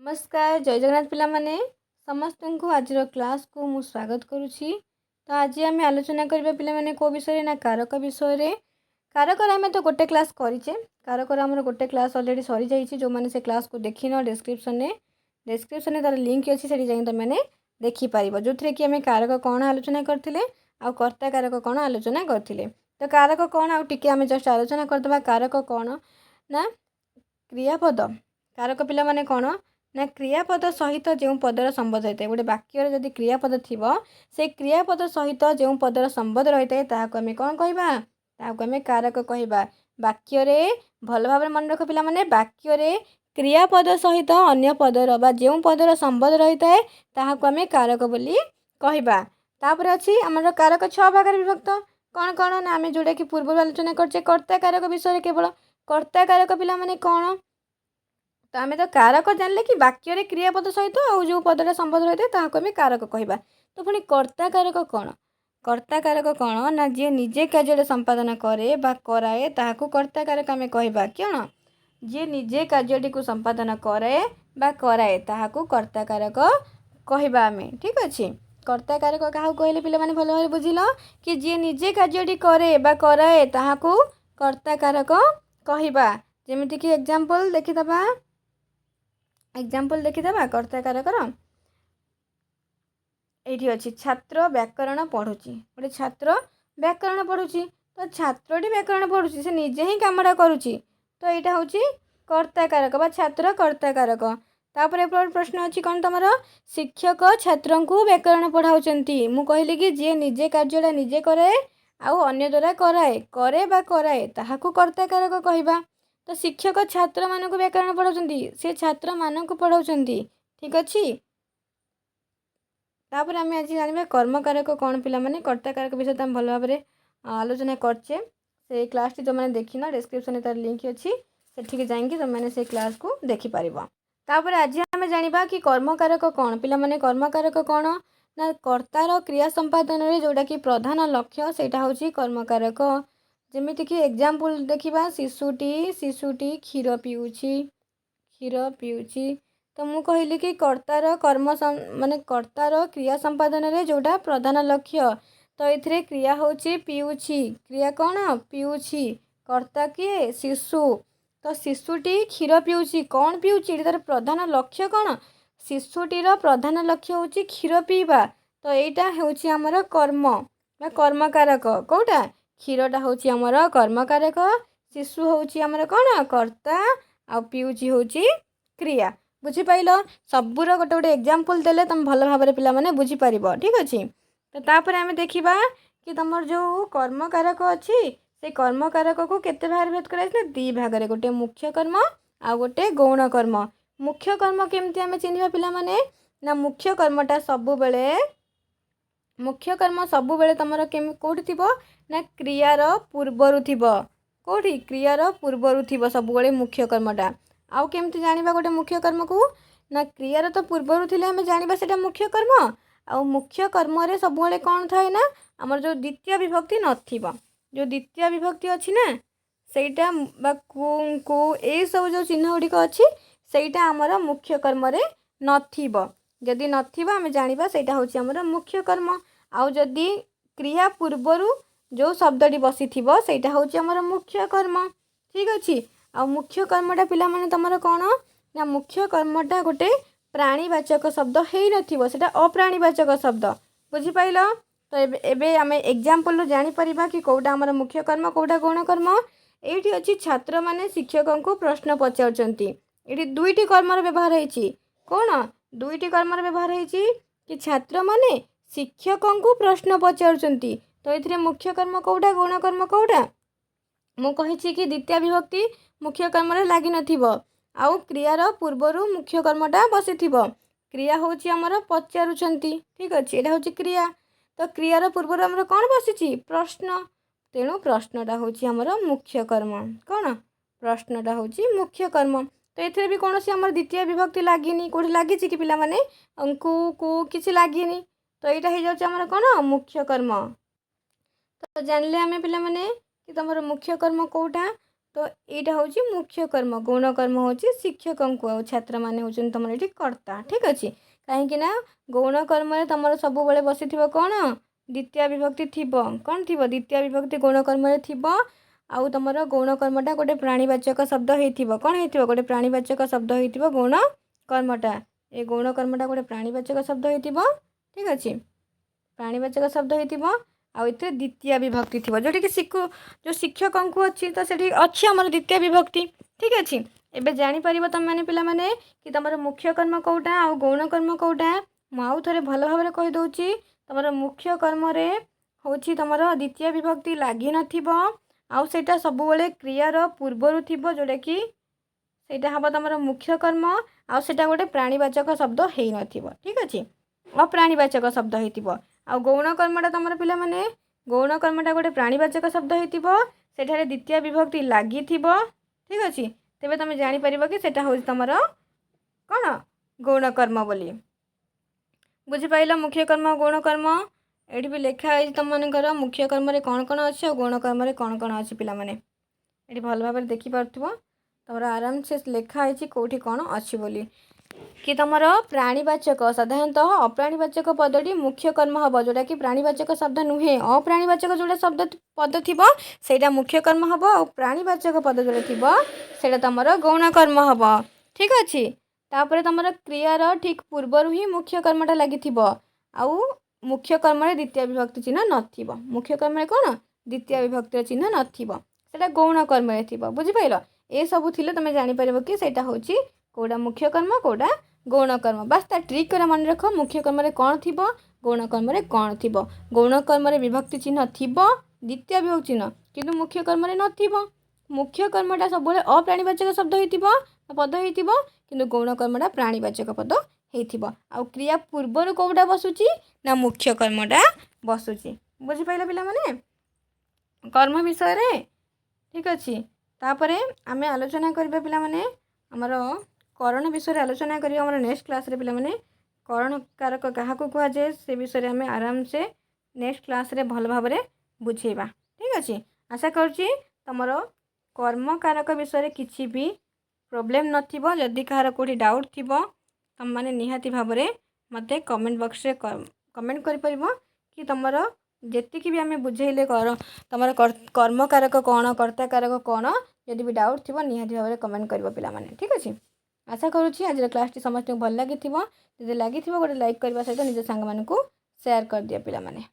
नमस्कार जय जगन्नाथ पिला माने समस्त को आज क्लास को मु स्वागत करुछि। तो आज आम आलोचना करबा पिला माने को विषय ना कारक विषय रे। कारक आम तो गोटे क्लास करिचे, कारक आमर गोटे क्लास ऑलरेडी सरी जाइए। जो मैंने से क्लास को देखी न डिस्क्रिप्शन तार लिंक अच्छी से जाई तुम मैंने देखिपर जो थी कि आम कारक कौन आलोचना करते आउ कर्ता कारक कौन आलोचना करते। तो कारक कौन आउ टिके आम जस्ट आलोचना करदे। कारक कौन ना क्रियापद। कारक पिला माने कौन ना क्रियापद सहित जो पदर संबंध होता है गोटे वाक्य जदि क्रियापद थी से क्रियापद सहित जो पदर संबंध रही है ताकू आम कौन कहवा ताकू आम कारक कहवा। वाक्य भल भाव मन रख पिला माने वाक्य क्रियापद सहित अन्य पदर बा जो पदर संबंध रही है ताकू आम कारक बोली कहवा। तापर अच्छी आमर कारक 6 भाग विभक्त कौन कौन ना आम जोटा कि पूर्व आलोचना करचे कर्ता कारक विषय केवल कर्ता कारक पिला माने कौन। तो आम तो कारक जानले कि वाक्य क्रियापद सहित आउ जो पदटा संबंध रही है आम कारक कहवा। तो पुणी कर्ता कारक कौन। कर्ता कारक कौन ना जी निजे कार्य संपादन करे बा कराए ताकू कर्ता कारक आम कहवा। कौन जी निजे कार्य को संपादन करे बा कराए ताकू कर्ता कारक कहवा आम। ठीक अच्छे कर्ता कारक क्या कहले पिला माने भल भाव बुझिल कि जी निजे कार्य करे बा कराए ताकू कर्ता कारक कहवा। जेमिति कि एग्जांपल देखिदबा कर्ता कारकर ये अच्छी छात्र व्याकरण पढ़ुची गोटे छात्र व्याकरण पढ़ुची। तो छात्रटी व्याकरण पढ़ुची से निजे ही कामटा करुची। तो यहाँ हूँ कर्ता कारक बा छात्र कर्ता कारक। तापर प्रश्न अच्छी कौन तुम शिक्षक छात्र को व्याकरण पढ़ाऊँच। मु कहली कि जी निजे कार्यटा निजे कराए आउ अन्य द्वारा कराए करे बा कराए ताहाकू कर्ता कारक कहवा। तो शिक्षक छात्र मानक व्याकरण पढ़ाऊँ से छात्र मानक पढ़ाऊँ। ठीक अच्छे तापर आम आज जाना कर्मकारक कौन पिला माने कर्ता कारक विषय तो भल भाव आलोचना करचे। से क्लास टी जो मैंने देखना डिस्क्रिप्शन तार लिंक अच्छी से जाइए तुम मैंने से क्लास को देखिपर। तापर आज आम जाना कि कर्मकारक कौन पिला माने कर्मकारक कौन ना कर्तार क्रिया संपादन रे जोटा कि प्रधान लक्ष्य सेटा हूँ कर्मकारक। जमीती कि एग्जाम्पल देखा शिशुटी क्षीर पीऊँची। तो मु कहली कि कर्तार कर्म माने कर्तार क्रिया संपादन रे जोटा प्रधान लक्ष्य। तो ये क्रिया हूँ पीऊँची क्रिया कौन पीऊँची कर्ता किए शिशु। तो शिशुटी क्षीर पीऊँची कौन पीऊँची तार प्रधान लक्ष्य कौन शिशुटीर प्रधान लक्ष्य हूँ क्षीर पीवा। तो यहाँ हूँ आमर कर्म बा कर्मकारक कौटा क्षीरटा हूँ आमर कर्मकारक शिशु हूँ आमर कौन कर्ता आ पीऊँची हूँ क्रिया। बुझीपाल सबूर गोटे गोटे एग्जाम्पल देले तुम भल भाव पिला माने बुझीपार। ठीक अच्छे तो तापर आम देखा कि तुम जो कर्मकारक अच्छी से कर्मकारक को केते भाग भेद कर दी भाग में गोटे मुख्य कर्म आ गोटे गौण कर्म। मुख्य कर्म केमती आम चिन्हवा पिला माने ना मुख्य कर्मटा सबु बेले तुम कौटी थी ना क्रियार पूर्वर थी कौटी क्रियार पूर्वर थी सब मुख्य कर्मटा। आउ केमती जानिबा गोटे मुख्य कर्म को ना क्रियार तो पूर्वर थे आम जाना से मुख्य कर्म आउ मुख्य कर्म रे सब कौन थाए ना आमर जो द्वितीय विभक्ति नथिबा जो द्वितीय विभक्ति अच्छी ना सेटा बा कु यही सब जो चिन्ह गुड़िक अच्छी सेटा आमर मुख्य कर्म रे नथिबा। जदि नथिबा आम जानिबा सेटा होची आमर मुख्य कर्म। आउ जदि क्रिया पूर्वर जो शब्दटी बसी थी सेटा होची आमर मुख्य कर्म। ठीक अच्छे आ मुख्य कर्मटा पिला माने तुमर कौन ना मुख्य कर्मटा गोटे प्राणीवाचक शब्द हो नथिबो सेटा अप्राणीवाचक शब्द। बुझीपाइल तो एबे आम एग्जाम्पल जानीपर कि कौटा आमर मुख्य कर्म कौटा गौण कर्म। ये अच्छी छात्र माने शिक्षक को प्रश्न पचारुचंती ये दुईटी कर्मर व्यवहार होती कौन दुईटी कर्मर व्यवहार होती कि छात्र माने शिक्षक को प्रश्न पचारुचंती। तो ये मुख्य कर्म कौटा गौण कर्म कौटा मु कही कि द्वितीय विभक्ति मुख्य कर्म लगी नथिबो आउ क्रियार पूर्वर मुख्य कर्मटा बसी क्रिया हूँ आमर पचारुचंती। ठीक अच्छे यहाँ हूँ क्रिया तो क्रियार पूर्वर आमर कौन बसी प्रश्न तेणु प्रश्नटा हूँ आमर मुख्य कर्म कौन प्रश्नटा हूँ मुख्य कर्म। तो ये भी कौन आम द्वितीय विभक्ति लगिनी कौट लगी कि पिला माने को किसी लगिनी। तो यहाँ हो जाए कौन मुख्य कर्म। तो जानले आम पिला माने कि तुम मुख्य कर्म कौटा तो यहाँ हूँ मुख्य कर्म गौण कर्म हूँ शिक्षक को छात्र मैंने हूँ तुम ये कर्ता ठीक अच्छे कहीं गौण कर्म तुम सब बसी कौन द्वितीय विभक्ति थी कौन थी द्वितीय विभक्ति गौण कर्म आउ तुम गौण कर्मटा गोटे प्राणीवाचक शब्द हो कौन हो गोटे प्राणीवाचक शब्द हो गौण कर्मटा ये गौण कर्मटा गोटे प्राणीवाचक शब्द हो ठीक अच्छे प्राणीवाचक शब्द हो आउ ये द्वितीय विभक्ति थी जोटा कि जो शिक्षक को अच्छी तो से अच्छी आम द्वितीय विभक्ति ठीक अच्छे एबे जापर तुम मैंने पिला माने कि तुम मुख्य कर्म कौटा आउ गौण कर्म कौटा मुझे भल भाव कही दूची तुम मुख्य कर्म हूँ तुम द्वितीय विभक्ति लगी नाउ सेटा सब क्रियार पूर्वर थी जोटा कि सेटा हम तुम मुख्य कर्म आउ सेटा गोटे प्राणीवाचक शब्द हो न ठीक अच्छे अप्राणीवाचक शब्द हो आ गौण कर्मटा तुम पिला माने गौण कर्मटा गोटे प्राणीवाचक शब्द हो द्वितीय विभक्ति लगी ठीक अच्छे तेरे तुम जापर कि सेटा हूँ तुम कौन गौण कर्म बोली बुझिपाल मुख्य कर्म गौण कर्म ये भी लिखाई तुम मनकर मुख्य कर्म कौन कौन अच्छे और गौण कर्म कौन कौन अच्छे पिला माने ये भल भाव देखिपुव तुम आराम से लिखाई कौटी कौन अच्छी बोली कि तुम प्राणीवाचक साधारणतः अप्राणीवाचक पदटी मुख्य कर्म हम जोटा कि प्राणीवाचक शब्द नुहे अप्राणीवाचक जोड़ा शब्द पद थी से मुख्य कर्म हम और प्राणीवाचक पद जोड़ा थी से तुम गौण कर्म हम ठीक अच्छे तापर तुम क्रियार ठीक पूर्वर ही मुख्य कर्मटा लगी आउ मुख्य कर्म द्वितीय विभक्ति चिन्ह न मुख्य कर्म कौन द्वितीय विभक्तिर चिन्ह ना गौण कर्म थी बुझिपाल ये सब थी तुम जापर कि सहीटा हूँ कौटा मुख्य कर्म कौटा गौण कर्म बास ता ट्रिक कर मन रख मुख्य कर्म कौन थी गौण कर्म कौन थी गौण कर्म विभक्ति चिन्ह थी द्वितीय विभक्ति चिन्ह किंतु मुख्य कर्म न मुख्य कर्मटा सब अप्राणीवाचक शब्द हो पद हो कि गौण कर्मटा प्राणीवाचक पद हो आउ क्रिया पूर्वर कौटा बसुची ना मुख्य कर्मटा बसुची बुझिपाल पिला माने कर्म विषय रे ठीक अच्छे तापर आमे आलोचना करबा पिला माने हमर करण विषय आलोचना करिया हमर नेक्स्ट क्लास रे पिला माने करण कारक क्या कह जाए से विषय आम आराम से नेक्स्ट क्लास रे भल भाव बुझेबा ठीक अच्छे आशा करुँची तुम कर्म कारक विषय किसी भी प्रोब्लेम नथिबो जदि कहार कोठी डाउट थिबो तुम माने निहाती भाव मते कमेंट बॉक्स रे कमेंट करि परिबो कि तुमर जेतिकी भी आम बुझेले तुम कर्म कारक कौन कर्ता कारक कौन जदि भी डाउट थी निहाती भाव कमेंट कर पिला माने ठीक अच्छे आशा करुँची आज क्लास समस्त भल लगी जब लगी गोटे लाइक करने सहित निज सांग मानू शेयर कर दिया पिला माने।